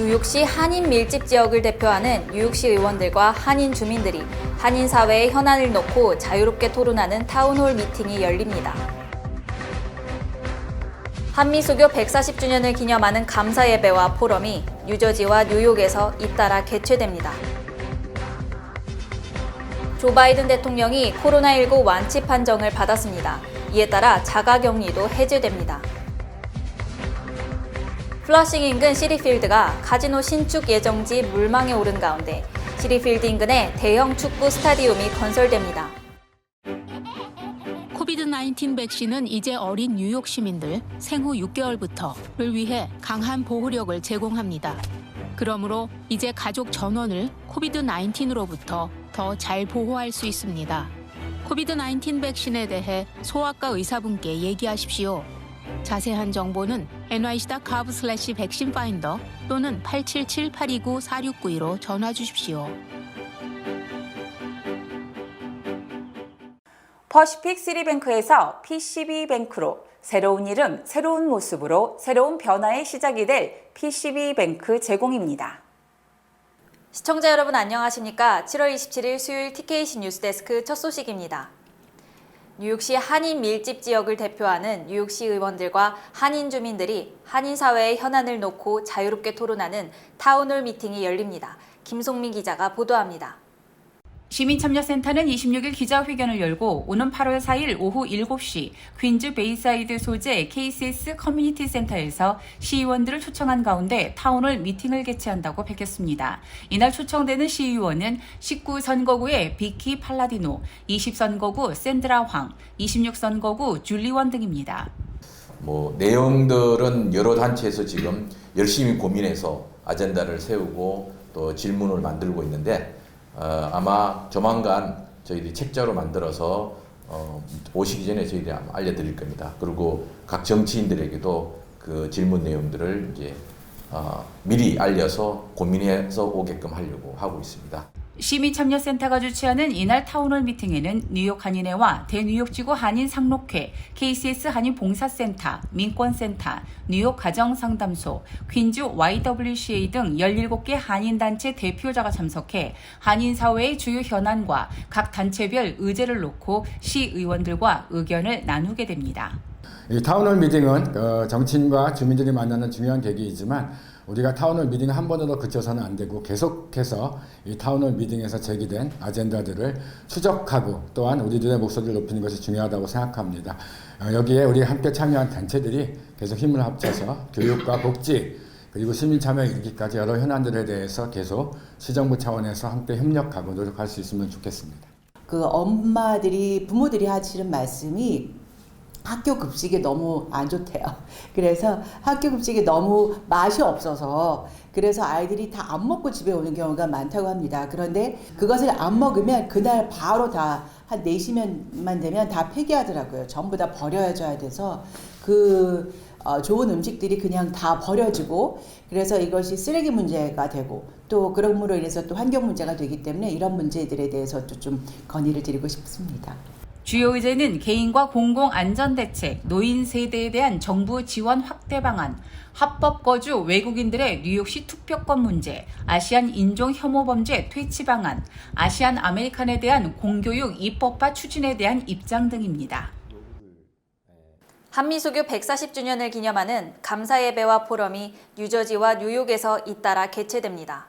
뉴욕시 한인 밀집 지역을 대표하는 뉴욕시 의원들과 한인 주민들이 한인 사회의 현안을 놓고 자유롭게 토론하는 타운홀 미팅이 열립니다. 한미수교 140주년을 기념하는 감사 예배와 포럼이 뉴저지와 뉴욕에서 잇따라 개최됩니다. 조 바이든 대통령이 코로나19 완치 판정을 받았습니다. 이에 따라 자가격리도 해제됩니다. 플러싱 인근 시리필드가 카지노 신축 예정지 물망에 오른 가운데 시리필드 인근에 대형 축구 스타디움이 건설됩니다. 코비드-19 백신은 이제 어린 뉴욕 시민들 생후 6개월부터를 위해 강한 보호력을 제공합니다. 그러므로 이제 가족 전원을 코비드-19으로부터 더 잘 보호할 수 있습니다. 코비드-19 백신에 대해 소아과 의사분께 얘기하십시오. 자세한 정보는 nyc.gov/vaccinefinder 또는 877-829-4692로 전화 주십시오. 퍼시픽 시리뱅크에서 PCB뱅크로 새로운 이름, 새로운 모습으로 새로운 변화의 시작이 될 PCB뱅크 제공입니다. 시청자 여러분 안녕하십니까? 7월 27일 수요일 TKC 뉴스데스크 첫 소식입니다. 뉴욕시 한인 밀집 지역을 대표하는 뉴욕시 의원들과 한인 주민들이 한인 사회의 현안을 놓고 자유롭게 토론하는 타운홀 미팅이 열립니다. 김송민 기자가 보도합니다. 시민참여센터는 26일 기자회견을 열고 오는 8월 4일 오후 7시 퀸즈 베이사이드 소재 KCS 커뮤니티 센터에서 시의원들을 초청한 가운데 타운홀 미팅을 개최한다고 밝혔습니다. 이날 초청되는 시의원은 19선거구의 비키 팔라디노, 20선거구 샌드라 황, 26선거구 줄리원 등입니다. 내용들은 여러 단체에서 지금 열심히 고민해서 아젠다를 세우고 또 질문을 만들고 있는데 아마 조만간 저희들이 책자로 만들어서 오시기 전에 저희들이 아마 알려드릴 겁니다. 그리고 각 정치인들에게도 그 질문 내용들을 이제 미리 알려서 고민해서 오게끔 하려고 하고 있습니다. 시민참여센터가 주최하는 이날 타운홀 미팅에는 뉴욕 한인회와 대뉴욕지구 한인 상록회, KCS 한인봉사센터, 민권센터, 뉴욕 가정상담소, 퀸즈 YWCA 등 17개 한인단체 대표자가 참석해 한인사회의 주요 현안과 각 단체별 의제를 놓고 시의원들과 의견을 나누게 됩니다. 이 타운홀 미팅은 정치인과 주민들이 만나는 중요한 계기이지만 우리가 타운홀 미팅 한 번으로 그쳐서는 안 되고 계속해서 이 타운홀 미팅에서 제기된 아젠다들을 추적하고 또한 우리들의 목소리를 높이는 것이 중요하다고 생각합니다. 여기에 우리 함께 참여한 단체들이 계속 힘을 합쳐서 교육과 복지 그리고 시민참여 이르기까지 여러 현안들에 대해서 계속 시정부 차원에서 함께 협력하고 노력할 수 있으면 좋겠습니다. 그 부모들이 하시는 말씀이 학교 급식이 너무 안 좋대요. 그래서 학교 급식이 너무 맛이 없어서 그래서 아이들이 다 안 먹고 집에 오는 경우가 많다고 합니다. 그런데 그것을 안 먹으면 그날 바로 다 한 4시만 되면 다 폐기하더라고요. 전부 다 버려져야 돼서 좋은 음식들이 그냥 다 버려지고 그래서 이것이 쓰레기 문제가 되고 또 그럼으로 인해서 또 환경 문제가 되기 때문에 이런 문제들에 대해서도 좀 건의를 드리고 싶습니다. 주요 의제는 개인과 공공안전대책, 노인 세대에 대한 정부 지원 확대 방안, 합법 거주 외국인들의 뉴욕시 투표권 문제, 아시안 인종 혐오 범죄 퇴치 방안, 아시안 아메리칸에 대한 공교육 입법화 추진에 대한 입장 등입니다. 한미수교 140주년을 기념하는 감사 예배와 포럼이 뉴저지와 뉴욕에서 잇따라 개최됩니다.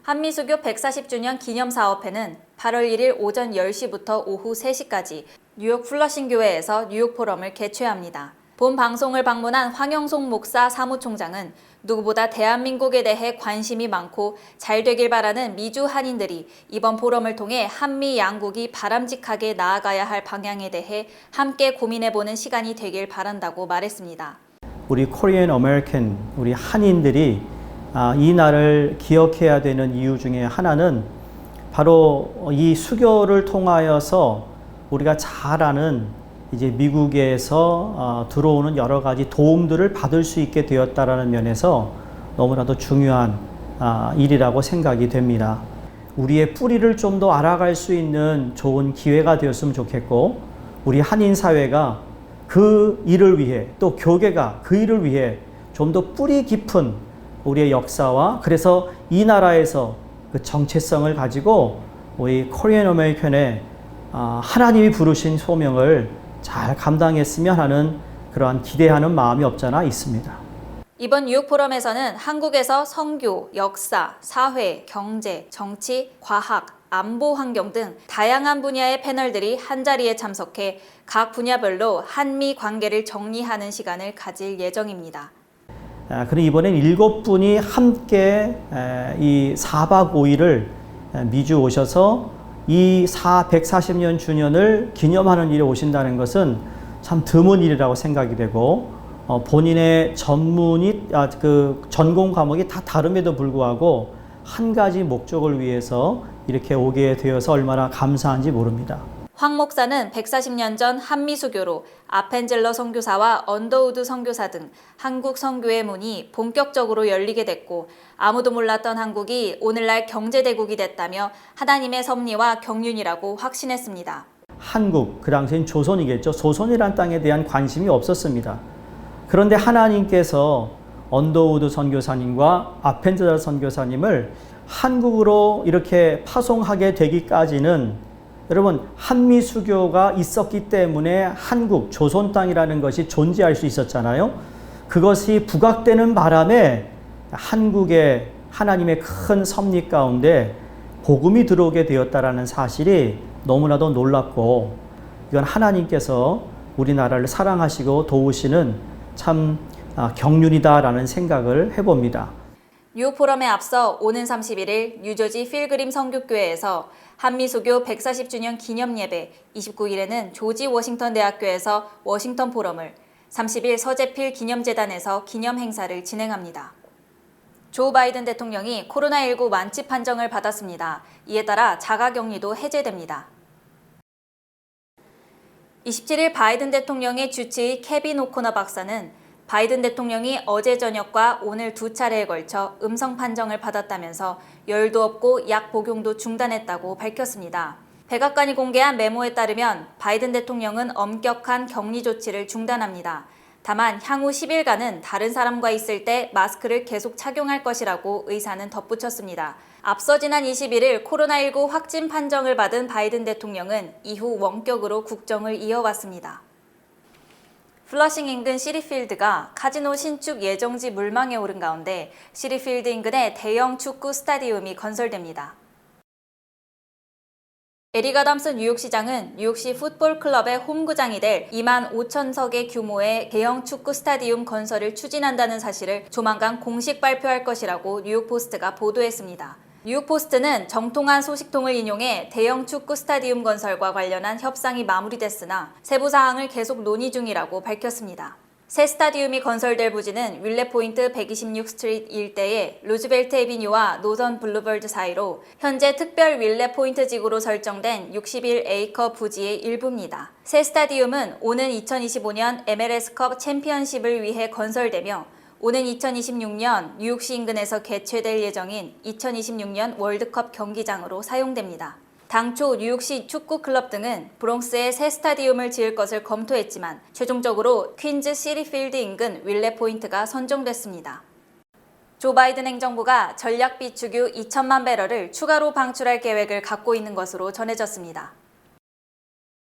한미수교 140주년 기념사업회는 8월 1일 오전 10시부터 오후 3시까지 뉴욕 플러싱 교회에서 뉴욕 포럼을 개최합니다. 본 방송을 방문한 황영송 목사 사무총장은 누구보다 대한민국에 대해 관심이 많고 잘 되길 바라는 미주 한인들이 이번 포럼을 통해 한미 양국이 바람직하게 나아가야 할 방향에 대해 함께 고민해보는 시간이 되길 바란다고 말했습니다. 우리 코리안 아메리칸, 우리 한인들이 이 날을 기억해야 되는 이유 중에 하나는 바로 이 수교를 통하여서 우리가 잘 아는 이제 미국에서 들어오는 여러 가지 도움들을 받을 수 있게 되었다라는 면에서 너무나도 중요한 일이라고 생각이 됩니다. 우리의 뿌리를 좀 더 알아갈 수 있는 좋은 기회가 되었으면 좋겠고 우리 한인 사회가 그 일을 위해 또 교계가 그 일을 위해 좀 더 뿌리 깊은 우리의 역사와 그래서 이 나라에서 그 정체성을 가지고 우리 코리안 아메리칸의 하나님이 부르신 소명을 잘 감당했으면 하는 그러한 기대하는 마음이 없잖아 있습니다. 이번 뉴욕 포럼에서는 한국에서 선교, 역사, 사회, 경제, 정치, 과학, 안보 환경 등 다양한 분야의 패널들이 한자리에 참석해 각 분야별로 한미 관계를 정리하는 시간을 가질 예정입니다. 그럼 이번엔 7분이 함께 이 4박 5일을 미주 오셔서 이 140년 주년을 기념하는 일에 오신다는 것은 참 드문 일이라고 생각이 되고 본인의 전문이 그 전공 과목이 다 다름에도 불구하고 한 가지 목적을 위해서 이렇게 오게 되어서 얼마나 감사한지 모릅니다. 황 목사는 140년 전 한미 수교로 아펜젤러 선교사와 언더우드 선교사 등 한국 선교의 문이 본격적으로 열리게 됐고 아무도 몰랐던 한국이 오늘날 경제대국이 됐다며 하나님의 섭리와 경륜이라고 확신했습니다. 한국, 그 당시엔 조선이겠죠. 조선이란 땅에 대한 관심이 없었습니다. 그런데 하나님께서 언더우드 선교사님과 아펜젤러 선교사님을 한국으로 이렇게 파송하게 되기까지는 여러분 한미 수교가 있었기 때문에 한국, 조선 땅이라는 것이 존재할 수 있었잖아요. 그것이 부각되는 바람에 한국의 하나님의 큰 섭리 가운데 복음이 들어오게 되었다라는 사실이 너무나도 놀랍고 이건 하나님께서 우리나라를 사랑하시고 도우시는 참 경륜이다라는 생각을 해봅니다. 뉴욕 포럼에 앞서 오는 31일 뉴저지 필그림 선교교회에서 한미수교 140주년 기념예배, 29일에는 조지 워싱턴 대학교에서 워싱턴 포럼을, 30일 서재필 기념재단에서 기념행사를 진행합니다. 조 바이든 대통령이 코로나19 완치 판정을 받았습니다. 이에 따라 자가격리도 해제됩니다. 27일 바이든 대통령의 주치의 케빈 오코너 박사는 바이든 대통령이 어제 저녁과 오늘 2차례에 걸쳐 음성 판정을 받았다면서 열도 없고 약 복용도 중단했다고 밝혔습니다. 백악관이 공개한 메모에 따르면 바이든 대통령은 엄격한 격리 조치를 중단합니다. 다만 향후 10일간은 다른 사람과 있을 때 마스크를 계속 착용할 것이라고 의사는 덧붙였습니다. 앞서 지난 21일 코로나19 확진 판정을 받은 바이든 대통령은 이후 원격으로 국정을 이어왔습니다. 플러싱 인근 시리필드가 카지노 신축 예정지 물망에 오른 가운데 시리필드 인근에 대형 축구 스타디움이 건설됩니다. 에릭 아담스 뉴욕시장은 뉴욕시 풋볼 클럽의 홈구장이 될 2만 5천석의 규모의 대형 축구 스타디움 건설을 추진한다는 사실을 조만간 공식 발표할 것이라고 뉴욕포스트가 보도했습니다. 뉴욕포스트는 정통한 소식통을 인용해 대형 축구 스타디움 건설과 관련한 협상이 마무리됐으나 세부 사항을 계속 논의 중이라고 밝혔습니다. 새 스타디움이 건설될 부지는 윌레포인트 126스트리트 일대의 루즈벨트 에비뉴와 노선 블루버드 사이로 현재 특별 윌레포인트 지구로 설정된 61에이커 부지의 일부입니다. 새 스타디움은 오는 2025년 MLS컵 챔피언십을 위해 건설되며 오는 2026년 뉴욕시 인근에서 개최될 예정인 2026년 월드컵 경기장으로 사용됩니다. 당초 뉴욕시 축구클럽 등은 브롱스에 새 스타디움을 지을 것을 검토했지만 최종적으로 퀸즈 시리필드 인근 윌레포인트가 선정됐습니다. 조 바이든 행정부가 전략 비축유 2천만 배럴을 추가로 방출할 계획을 갖고 있는 것으로 전해졌습니다.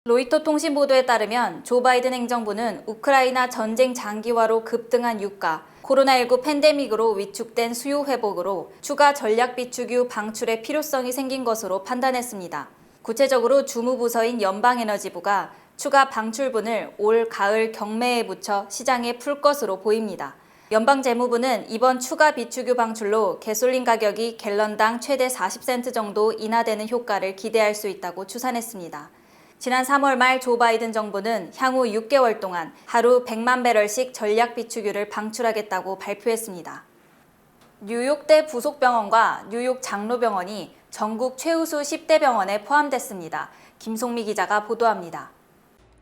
로이터 통신 보도에 따르면 조 바이든 행정부는 우크라이나 전쟁 장기화로 급등한 유가, 코로나19 팬데믹으로 위축된 수요 회복으로 추가 전략 비축유 방출의 필요성이 생긴 것으로 판단했습니다. 구체적으로 주무부서인 연방에너지부가 추가 방출분을 올 가을 경매에 붙여 시장에 풀 것으로 보입니다. 연방재무부는 이번 추가 비축유 방출로 가솔린 가격이 갤런당 최대 40센트 정도 인하되는 효과를 기대할 수 있다고 추산했습니다. 지난 3월 말 조 바이든 정부는 향후 6개월 동안 하루 100만 배럴씩 전략 비축유를 방출하겠다고 발표했습니다. 뉴욕대 부속병원과 뉴욕 장로병원이 전국 최우수 10대 병원에 포함됐습니다. 김송미 기자가 보도합니다.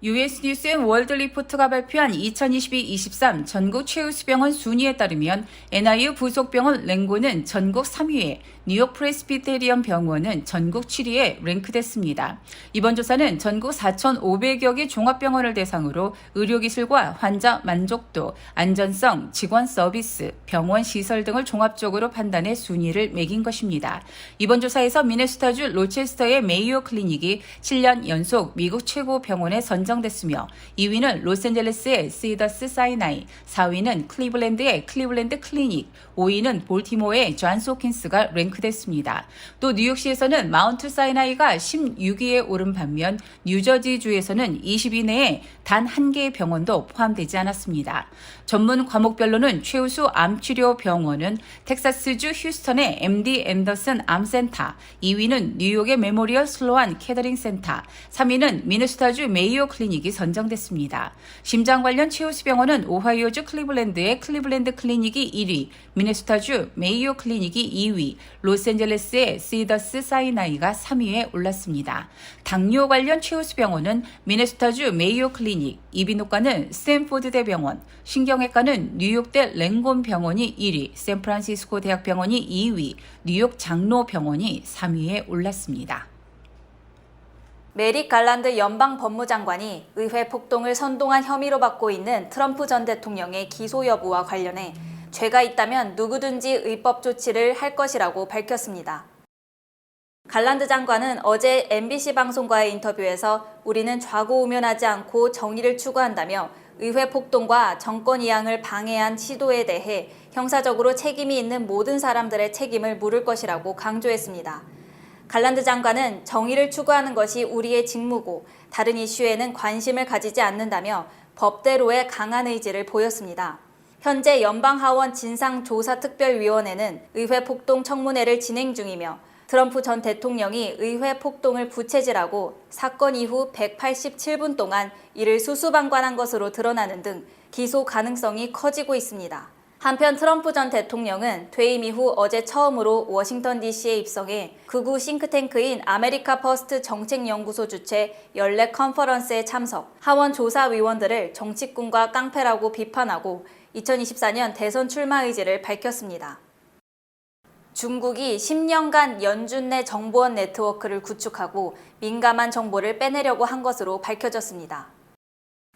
US 뉴스 앤 월드 리포트가 발표한 2022-23 전국 최우수병원 순위에 따르면 NIU 부속병원 랭고는 전국 3위에 뉴욕 프레스비테리언 병원은 전국 7위에 랭크됐습니다. 이번 조사는 전국 4,500여 개 종합병원을 대상으로 의료기술과 환자 만족도, 안전성, 직원 서비스, 병원 시설 등을 종합적으로 판단해 순위를 매긴 것입니다. 이번 조사에서 미네소타주 로체스터의 메이오 클리닉이 7년 연속 미국 최고 병원에 선정됐으며 2위는 로스앤젤레스의 시더스 사이나이, 4위는 클리블랜드의 클리블랜드 클리닉, 5위는 볼티모어의 존스 홉킨스가 랭크됐습니다. 또 뉴욕시에서는 마운트 사이나이가 16위에 오른 반면 뉴저지주에서는 20위 내에 단 한 개의 병원도 포함되지 않았습니다. 전문 과목별로는 최우수 암치료 병원은 텍사스주 휴스턴의 MD 앤더슨 암센터, 2위는 뉴욕의 메모리얼 슬로안 캐더링 센터, 3위는 미네소타주 메이오 클리닉이 선정됐습니다. 심장 관련 최우수 병원은 오하이오주 클리블랜드의 클리블랜드 클리닉이 1위, 미네소타주 메이오 클리닉이 2위, 로스앤젤레스의 시더스 사이나이가 3위에 올랐습니다. 당뇨 관련 최우수 병원은 미네소타주 메이오 클리닉, 이비인후과는 스탠포드 대병원, 신경외과는 뉴욕대 랭곤 병원이 1위, 샌프란시스코 대학병원이 2위, 뉴욕 장로병원이 3위에 올랐습니다. 메릭 갈란드 연방 법무장관이 의회 폭동을 선동한 혐의로 받고 있는 트럼프 전 대통령의 기소 여부와 관련해 죄가 있다면 누구든지 의법 조치를 할 것이라고 밝혔습니다. 갈란드 장관은 어제 MBC 방송과의 인터뷰에서 우리는 좌고우면하지 않고 정의를 추구한다며 의회 폭동과 정권 이양을 방해한 시도에 대해 형사적으로 책임이 있는 모든 사람들의 책임을 물을 것이라고 강조했습니다. 갈란드 장관은 정의를 추구하는 것이 우리의 직무고 다른 이슈에는 관심을 가지지 않는다며 법대로의 강한 의지를 보였습니다. 현재 연방하원 진상조사특별위원회는 의회 폭동 청문회를 진행 중이며 트럼프 전 대통령이 의회 폭동을 부채질하고 사건 이후 187분 동안 이를 수수방관한 것으로 드러나는 등 기소 가능성이 커지고 있습니다. 한편 트럼프 전 대통령은 퇴임 이후 어제 처음으로 워싱턴 DC에 입성해 극우 싱크탱크인 아메리카 퍼스트 정책연구소 주최 연례 컨퍼런스에 참석, 하원 조사위원들을 정치꾼과 깡패라고 비판하고 2024년 대선 출마 의지를 밝혔습니다. 중국이 10년간 연준 내 정보원 네트워크를 구축하고 민감한 정보를 빼내려고 한 것으로 밝혀졌습니다.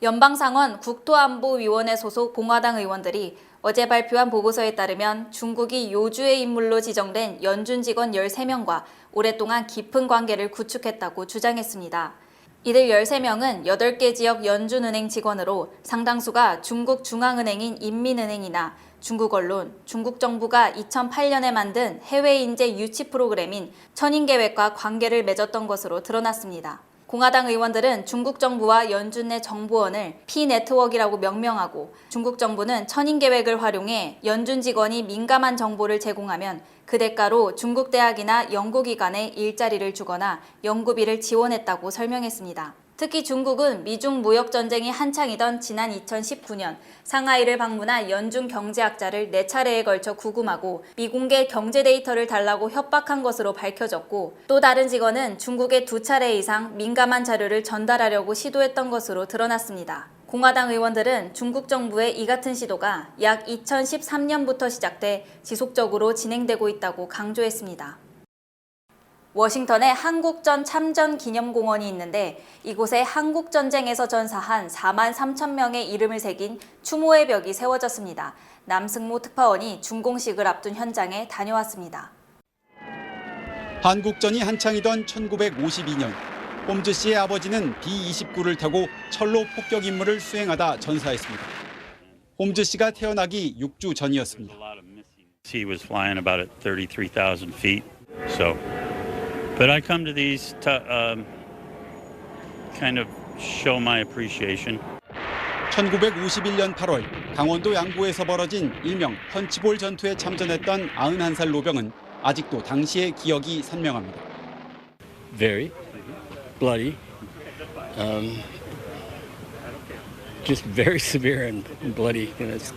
연방상원 국토안보위원회 소속 공화당 의원들이 어제 발표한 보고서에 따르면 중국이 요주의 인물로 지정된 연준 직원 13명과 오랫동안 깊은 관계를 구축했다고 주장했습니다. 이들 13명은 8개 지역 연준은행 직원으로 상당수가 중국 중앙은행인 인민은행이나 중국 언론, 중국 정부가 2008년에 만든 해외 인재 유치 프로그램인 천인계획과 관계를 맺었던 것으로 드러났습니다. 공화당 의원들은 중국 정부와 연준 내 정보원을 P-네트워크라고 명명하고 중국 정부는 천인계획을 활용해 연준 직원이 민감한 정보를 제공하면 그 대가로 중국 대학이나 연구기관에 일자리를 주거나 연구비를 지원했다고 설명했습니다. 특히 중국은 미중 무역전쟁이 한창이던 지난 2019년 상하이를 방문한 연준 경제학자를 4차례에 걸쳐 구금하고 미공개 경제 데이터를 달라고 협박한 것으로 밝혀졌고 또 다른 직원은 중국에 2차례 이상 민감한 자료를 전달하려고 시도했던 것으로 드러났습니다. 공화당 의원들은 중국 정부의 이 같은 시도가 약 2013년부터 시작돼 지속적으로 진행되고 있다고 강조했습니다. 워싱턴에 한국전 참전기념공원이 있는데 이곳에 한국전쟁에서 전사한 4만 3천 명의 이름을 새긴 추모의 벽이 세워졌습니다. 남승모 특파원이 준공식을 앞둔 현장에 다녀왔습니다. 한국전이 한창이던 1952년 홈즈 씨의 아버지는 B-29를 타고 철로 폭격 임무를 수행하다 전사했습니다. 홈즈 씨가 태어나기 6주 전이었습니다. He was flying about at 33,000 feet. But I come to these to kind of show my appreciation. 1951년 8월 강원도 양구에서 벌어진 일명 펀치볼 전투에 참전했던 91살 노병은 아직도 당시의 기억이 선명합니다. Very bloody, just very severe and bloody. It's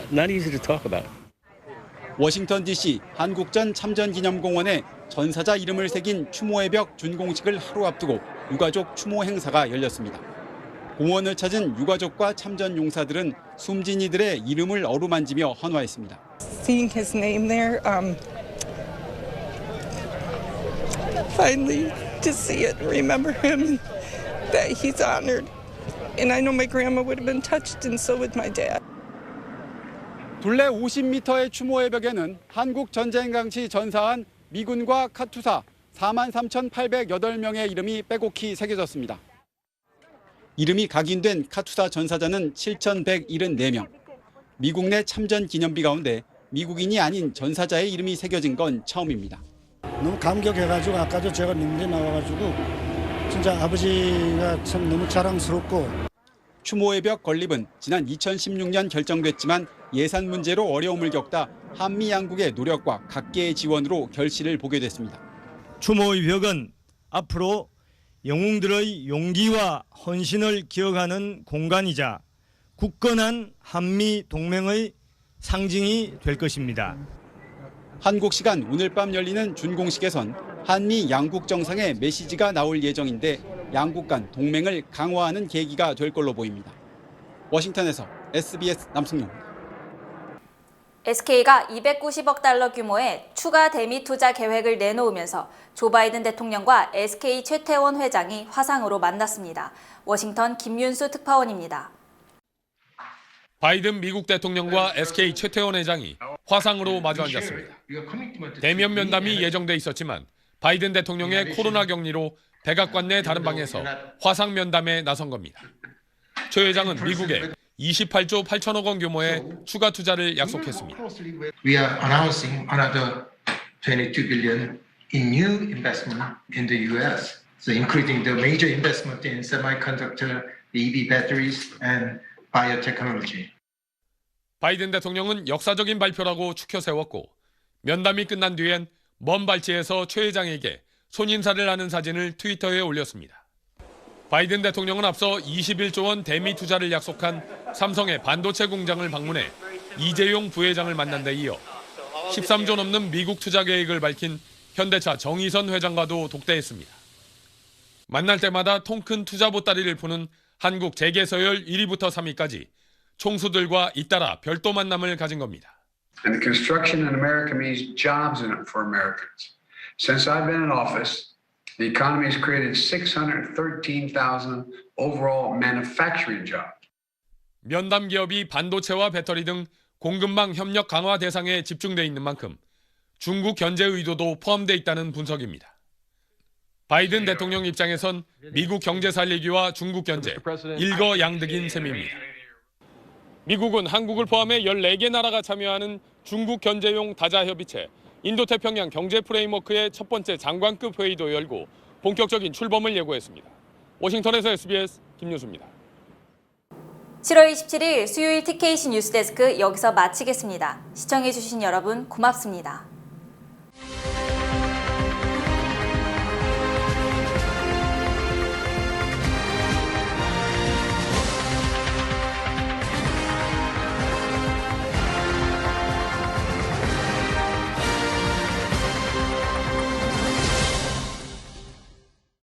not easy to talk about. 워싱턴 DC 한국전 참전기념공원에 전사자 이름을 새긴 추모의 벽 준공식을 하루 앞두고 유가족 추모 행사가 열렸습니다. 공원을 찾은 유가족과 참전 용사들은 숨진 이들의 이름을 어루만지며 환호했습니다. Seeing his name there, finally to see it and remember him, that he's honored. And I know my grandma would have been touched, and so would my dad. 둘레 50m의 추모의 벽에는 한국 전쟁 당시 전사한 미군과 카투사 43,808명의 이름이 빼곡히 새겨졌습니다. 이름이 각인된 카투사 전사자는 7,174명. 미국 내 참전 기념비 가운데 미국인이 아닌 전사자의 이름이 새겨진 건 처음입니다. 너무 감격해가지고 아까도 제가 눈물이 나와가지고 진짜 아버지가 참 너무 자랑스럽고. 추모의 벽 건립은 지난 2016년 결정됐지만 예산 문제로 어려움을 겪다 한미 양국의 노력과 각계의 지원으로 결실을 보게 됐습니다. 추모의 벽은 앞으로 영웅들의 용기와 헌신을 기억하는 공간이자 굳건한 한미 동맹의 상징이 될 것입니다. 한국 시간 오늘 밤 열리는 준공식에선 한미 양국 정상의 메시지가 나올 예정인데 양국 간 동맹을 강화하는 계기가 될 걸로 보입니다. 워싱턴에서 SBS 남승용입니다. SK가 290억 달러 규모의 추가 대미 투자 계획을 내놓으면서 조 바이든 대통령과 SK 최태원 회장이 화상으로 만났습니다. 워싱턴 김윤수 특파원입니다. 바이든 미국 대통령과 SK 최태원 회장이 화상으로 마주 앉았습니다. 대면 면담이 예정돼 있었지만 바이든 대통령의 코로나 격리로 백악관 내 다른 방에서 화상 면담에 나선 겁니다. 최 회장은 미국에 28조 8천억 원 규모의 추가 투자를 약속했습니다. We are announcing another 22 billion in new investment in the US, so including the major investment in semiconductor, EV batteries, and biotechnology. 바이든 대통령은 역사적인 발표라고 추켜 세웠고 면담이 끝난 뒤엔 먼 발치에서 최 회장에게 손인사를 하는 사진을 트위터에 올렸습니다. 바이든 대통령은 앞서 21조 원 대미 투자를 약속한 삼성의 반도체 공장을 방문해 이재용 부회장을 만난 데 이어 13조 넘는 미국 투자 계획을 밝힌 현대차 정의선 회장과도 독대했습니다. 만날 때마다 통큰 투자 보따리를 푸는 한국 재계서열 1위부터 3위까지 총수들과 잇따라 별도 만남을 가진 겁니다. And the construction in America means jobs in it for Americans. Since I've been in office, the economy has created 613,000 overall manufacturing jobs. 면담 기업이 반도체와 배터리 등 공급망 협력 강화 대상에 집중돼 있는 만큼 중국 견제 의도도 포함돼 있다는 분석입니다. 바이든 대통령 입장에선 미국 경제 살리기와 중국 견제, 일거양득인 셈입니다. 미국은 한국을 포함해 14개 나라가 참여하는 중국 견제용 다자협의체 인도태평양 경제 프레임워크의 첫 번째 장관급 회의도 열고 본격적인 출범을 예고했습니다. 워싱턴에서 SBS 김윤수입니다. 7월 27일 수요일 TKC 뉴스데스크 여기서 마치겠습니다. 시청해주신 여러분 고맙습니다.